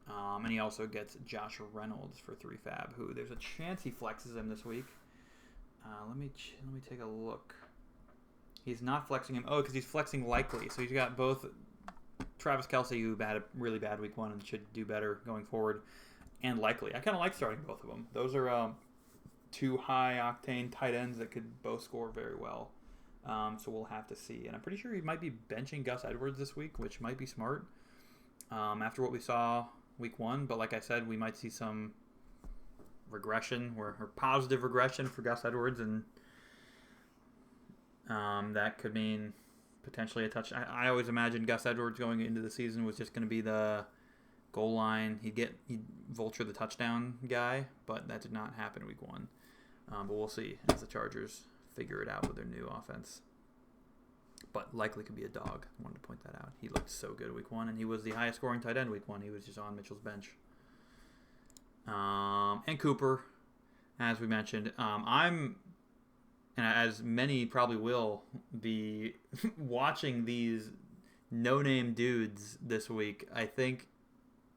And he also gets Josh Reynolds for 3 Fab, who there's a chance he flexes him this week. Let me take a look. He's not flexing him. Oh, because he's flexing likely. So he's got both Travis Kelce, who had a really bad week one and should do better going forward, and likely. I kind of like starting both of them. Those are 2 high-octane tight ends that could both score very well. So we'll have to see. And I'm pretty sure he might be benching Gus Edwards this week, which might be smart after what we saw week one. But like I said, we might see some regression or positive regression for Gus Edwards, and that could mean potentially a touch. I always imagined Gus Edwards going into the season was just going to be the goal line. He'd vulture the touchdown guy, but that did not happen week one. But we'll see as the Chargers figure it out with their new offense. But likely could be a dog. I wanted to point that out. He looked so good week one, and he was the highest scoring tight end week one. He was just on Mitchell's bench. And Cooper, as we mentioned, and as many probably will be watching these no-name dudes this week. I think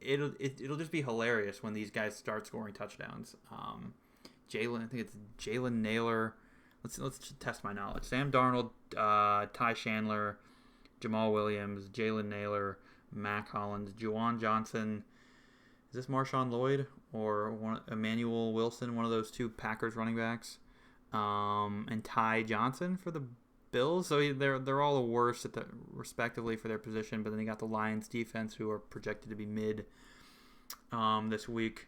it'll just be hilarious when these guys start scoring touchdowns. I think it's Jalen Naylor. Let's test my knowledge. Sam Darnold, Ty Chandler, Jamal Williams, Jalen Naylor, Mac Hollins, Juwan Johnson. Is this Marshawn Lloyd or Emmanuel Wilson, one of those 2 Packers running backs? And Ty Johnson for the Bills. So they're all the worst respectively for their position. But then you got the Lions defense, who are projected to be mid this week.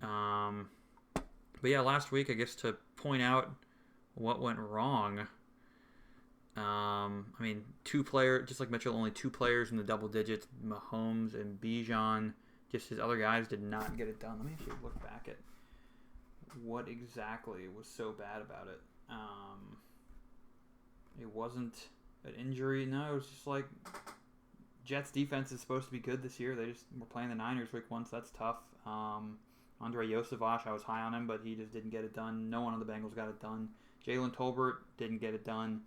But yeah, last week, I guess to point out what went wrong. 2 players, just like Mitchell, only 2 players in the double digits, Mahomes and Bijan. Just his other guys did not get it done. Let me actually look back at what exactly was so bad about it. It wasn't an injury. No, it was just like Jets defense is supposed to be good this year. They just were playing the Niners week one, so that's tough. Andre Yosavash, I was high on him, but he just didn't get it done. No one on the Bengals got it done. Jalen Tolbert didn't get it done.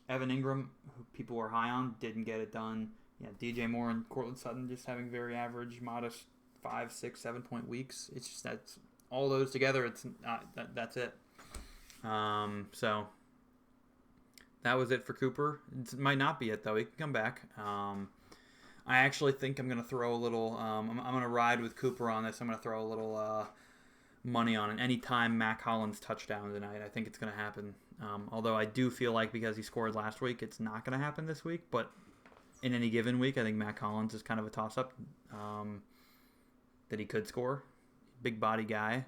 Evan Ingram, who people were high on, didn't get it done. Yeah, DJ Moore and Cortland Sutton just having very average, modest 5, 6, 7 point weeks. It's just that's all those together. It's not, that's it. So that was it for Cooper. It might not be it though. He can come back. I actually think I'm going to throw a little. I'm going to ride with Cooper on this. I'm going to throw a little money on it. Anytime Mac Hollins touchdown tonight, I think it's going to happen. Although I do feel like because he scored last week, it's not going to happen this week. But in any given week, I think Mac Hollins is kind of a toss-up that he could score. Big body guy.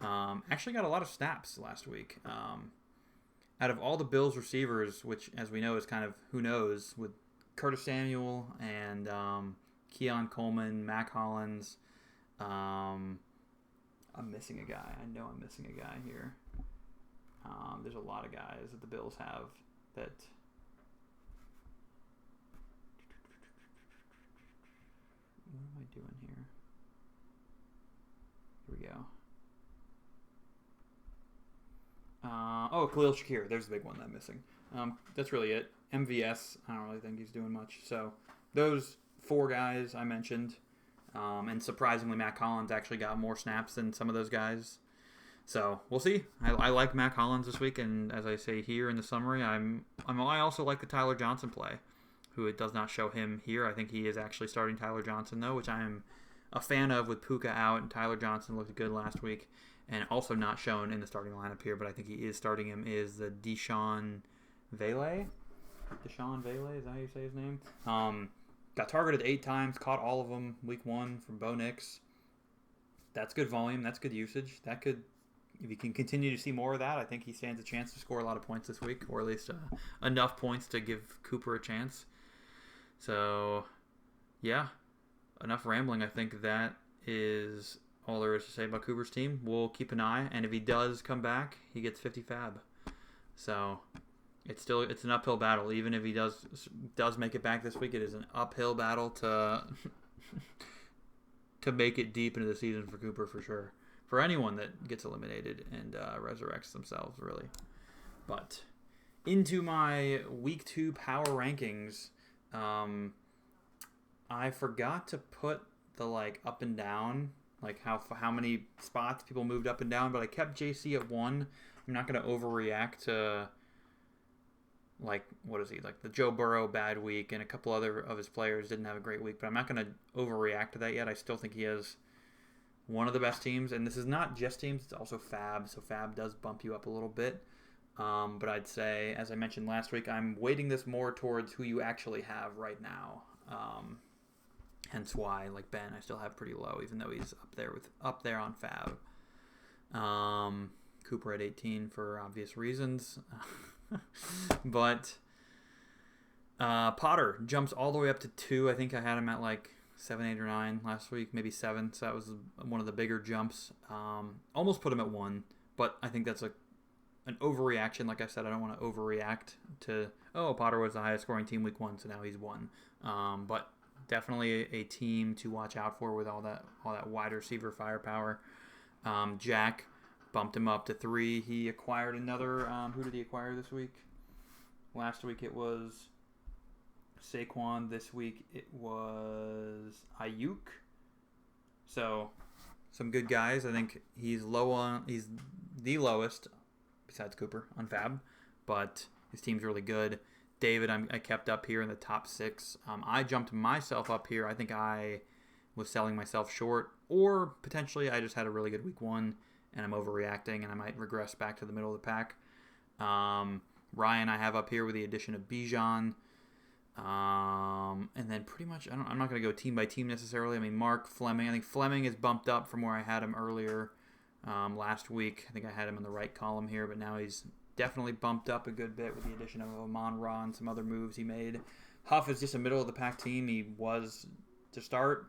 Actually got a lot of snaps last week. Out of all the Bills receivers, which as we know is kind of who knows, with Curtis Samuel and Keon Coleman, Mac Hollins. I'm missing a guy. I know I'm missing a guy here. There's a lot of guys that the Bills have that. What am I doing here? Here we go. Khalil Shakir. There's the big one that I'm missing. That's really it. MVS, I don't really think he's doing much. So those 4 guys I mentioned. And surprisingly, Mac Hollins actually got more snaps than some of those guys. So we'll see. I like Mac Hollins this week, and as I say here in the summary, I also like the Tyler Johnson play, who it does not show him here. I think he is actually starting Tyler Johnson though, which I am a fan of with Puka out, and Tyler Johnson looked good last week, and also not shown in the starting lineup here, but I think he is starting him is the Deshaun Vele. Deshaun Vele, is that how you say his name? Got targeted 8 times, caught all of them week 1 from Bo Nix. That's good volume. That's good usage. That could, if you can continue to see more of that, I think he stands a chance to score a lot of points this week, or at least enough points to give Cooper a chance. So, yeah, enough rambling. I think that is all there is to say about Cooper's team. We'll keep an eye, and if he does come back, he gets 50 fab. So it's an uphill battle. Even if he does make it back this week, it is an uphill battle to to make it deep into the season for Cooper for sure. For anyone that gets eliminated and resurrects themselves, really. But into my week 2 power rankings, I forgot to put the up and down, how many spots people moved up and down, but I kept JC at 1. I'm not going to overreact to what is he, the Joe Burrow bad week, and a couple other of his players didn't have a great week, but I'm not going to overreact to that yet. I still think he has one of the best teams, and this is not just teams, it's also Fab, so Fab does bump you up a little bit. But I'd say, as I mentioned last week, I'm weighting this more towards who you actually have right now. Hence why, Ben, I still have pretty low, even though he's up there on Fab. Cooper at 18 for obvious reasons. But Potter jumps all the way up to 2. I think I had him at 7, 8, or 9 last week, maybe 7. So that was one of the bigger jumps. Almost put him at 1, but I think that's an overreaction. Like I said, I don't want to overreact to, Potter was the highest scoring team week 1, so now he's 1. But definitely a team to watch out for with all that wide receiver firepower. Jack bumped him up to 3. He acquired another. Who did he acquire this week? Last week it was Saquon. This week it was Ayuk. So some good guys. I think he's he's the lowest besides Cooper on Fab, but his team's really good. David, I kept up here in the top 6. I jumped myself up here. I think I was selling myself short, or potentially I just had a really good week 1 and I'm overreacting and I might regress back to the middle of the pack. Ryan I have up here with the addition of Bijan. And then pretty much, I'm not going to go team by team necessarily. I mean, Mark Fleming. I think Fleming is bumped up from where I had him earlier last week. I think I had him in the right column here, but now he's definitely bumped up a good bit with the addition of Amon-Ra and some other moves he made. Huff is just a middle of the pack team. He was to start,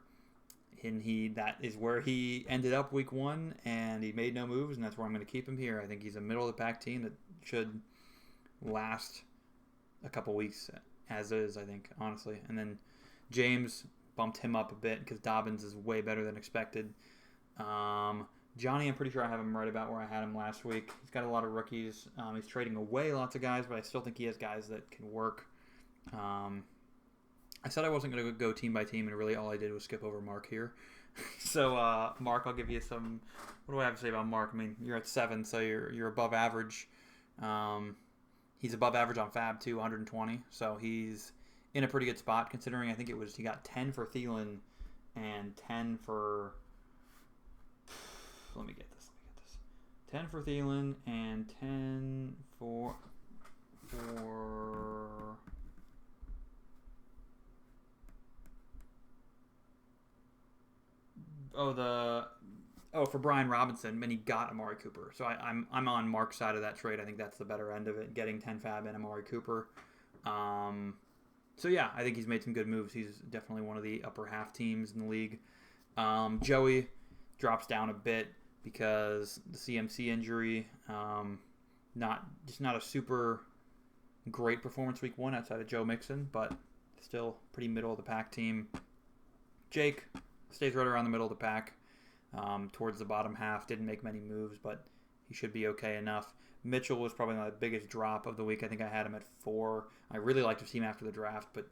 and that is where he ended up week 1, and he made no moves, and that's where I'm going to keep him here. I think he's a middle of the pack team that should last a couple weeks as is, I think, honestly. And then James bumped him up a bit because Dobbins is way better than expected. Johnny, I'm pretty sure I have him right about where I had him last week. He's got a lot of rookies. He's trading away lots of guys, but I still think he has guys that can work. I said I wasn't going to go team by team, and really all I did was skip over Mark here. So, Mark, I'll give you some... What do I have to say about Mark? I mean, you're at 7, so you're above average. He's above average on Fab, too, 120. So he's in a pretty good spot considering I think he got 10 for Thielen and 10 for let me get this 10 for Thielen and 10 for for Brian Robinson, and he got Amari Cooper. So I'm on Mark's side of that trade. I think that's the better end of it, getting 10 fab and Amari Cooper. So yeah, I think he's made some good moves. He's definitely one of the upper half teams in the league. Joey drops down a bit because the CMC injury. Not a super great performance week 1 outside of Joe Mixon, but still pretty middle of the pack team. Jake stays right around the middle of the pack, towards the bottom half. Didn't make many moves, but he should be okay enough. Mitchell was probably my biggest drop of the week. I think I had him at 4. I really liked his team after the draft, but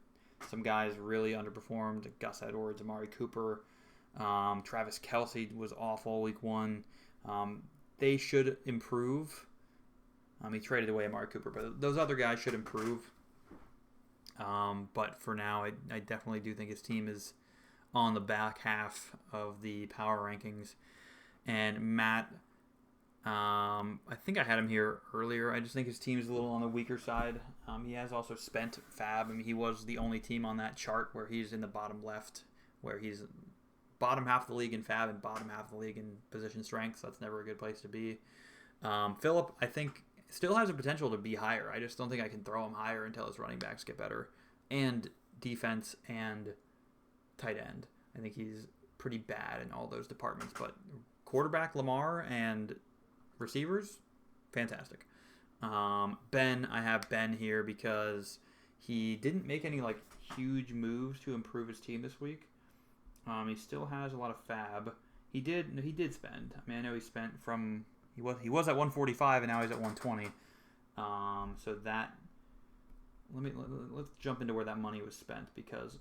some guys really underperformed. Gus Edwards, Amari Cooper, Travis Kelce was awful week 1. They should improve. He traded away Amari Cooper, but those other guys should improve. But for now, I definitely do think his team is on the back half of the power rankings. And Matt, I think I had him here earlier. I just think his team is a little on the weaker side. He has also spent fab. I mean, he was the only team on that chart where he's in the bottom left, where he's bottom half of the league in fab and bottom half of the league in position strength. So that's never a good place to be. Phillip, I think, still has a potential to be higher. I just don't think I can throw him higher until his running backs get better. And defense and tight end. I think he's pretty bad in all those departments. But quarterback, Lamar, and receivers, fantastic. Ben, I have Ben here because he didn't make any like huge moves to improve his team this week. He still has a lot of fab. He did spend. I mean, I know he spent from he was at 145 and now he's at 120. So that let's jump into where that money was spent, because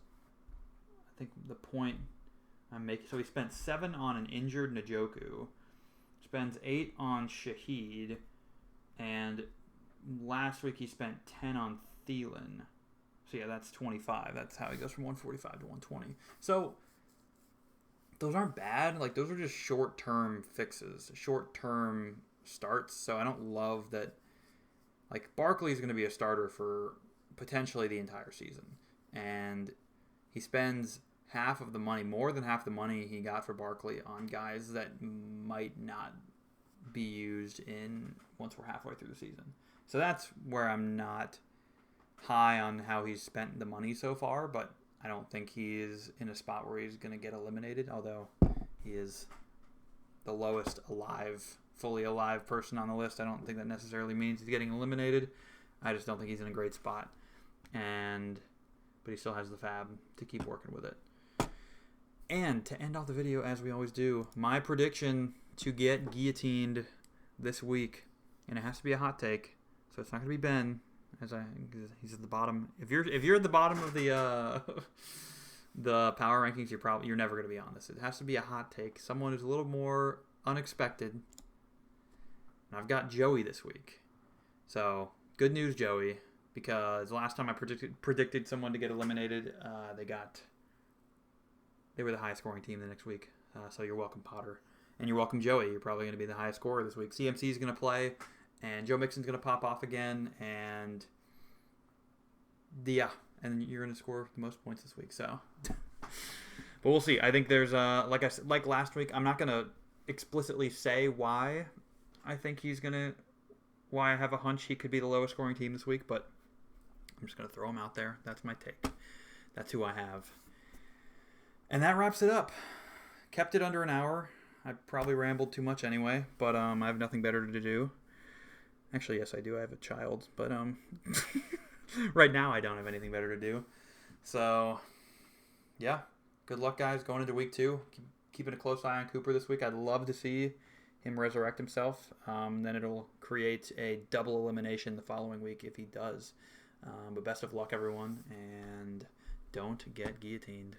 I think the point I'm making. So he spent 7 on an injured Njoku, spends 8 on Shaheed, and last week he spent 10 on Thielen. So yeah, that's 25. That's how he goes from 145 to 120. So those aren't bad. Like, those are just short-term fixes, short-term starts. So I don't love that. Like, Barkley is going to be a starter for potentially the entire season, and he spends half of the money, more than half the money he got for Barkley, on guys that might not be used in once we're halfway through the season. So that's where I'm not high on how he's spent the money so far, but I don't think he is in a spot where he's going to get eliminated, although he is the lowest fully alive person on the list. I don't think that necessarily means he's getting eliminated. I just don't think he's in a great spot. But he still has the fab to keep working with it. And to end off the video, as we always do, my prediction to get guillotined this week, and it has to be a hot take, so it's not going to be Ben, he's at the bottom. If you're at the bottom of the the power rankings, you're never going to be on this. It has to be a hot take, someone who's a little more unexpected. And I've got Joey this week. So good news, Joey, because last time I predicted someone to get eliminated, they were the highest scoring team the next week. So you're welcome, Potter. And you're welcome, Joey. You're probably going to be the highest scorer this week. CMC is going to play, and Joe Mixon's going to pop off again, and you're going to score the most points this week. So, but we'll see. I think there's like last week, I'm not going to explicitly say why I think why I have a hunch he could be the lowest scoring team this week, but I'm just going to throw him out there. That's my take. That's who I have. And that wraps it up. Kept it under an hour. I probably rambled too much anyway, but I have nothing better to do. Actually, yes, I do. I have a child, but right now I don't have anything better to do. So, yeah, good luck, guys, going into week 2. Keeping a close eye on Cooper this week. I'd love to see him resurrect himself. Then it'll create a double elimination the following week if he does. But best of luck, everyone, and don't get guillotined.